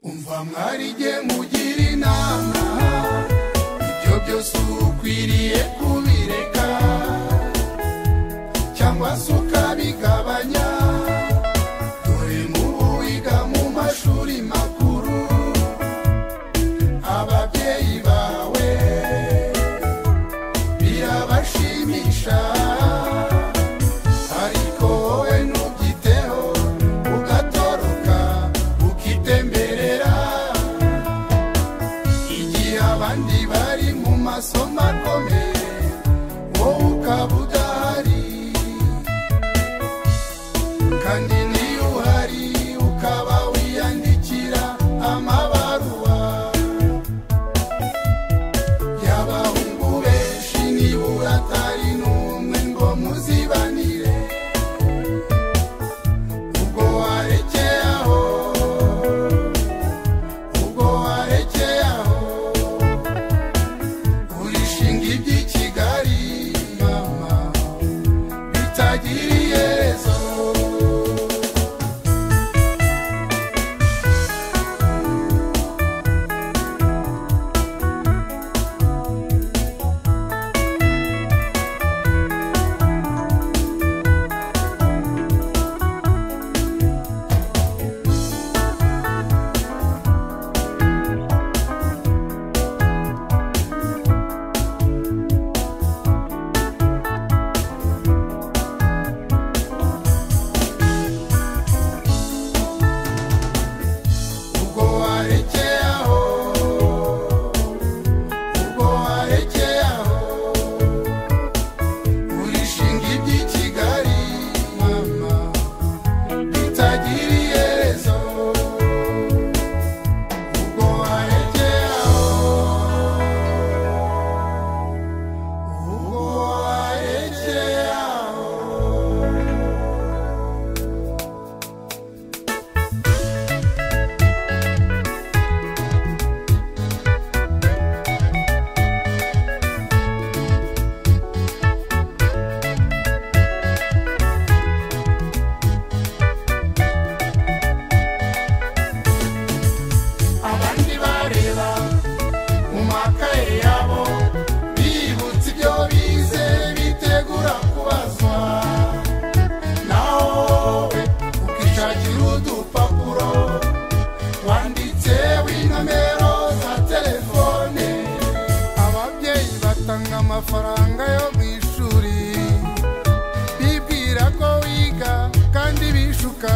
umva mwarige mugira inama ibyo byose ukwiriye kubireka cyangwa se ukabigabanya dore mu wiga mu mashuri makuru ababyeyi bawe birabashimisha ariko wowe ntubyiteho ugatoroka ukitemberera igihe abandi bari mu masomo akomeye wowe ukaba udahari kandi niyo uhari ukaba wiyandikira amabaruwa y'abahungu benshi nibura atari n'umwe ngo muzibanire ubwo warekeye aho urishinga iby'i Kigali mama bitagira iherezo amafaranga yo mwishuri bibwira ko wiga kandi bishuka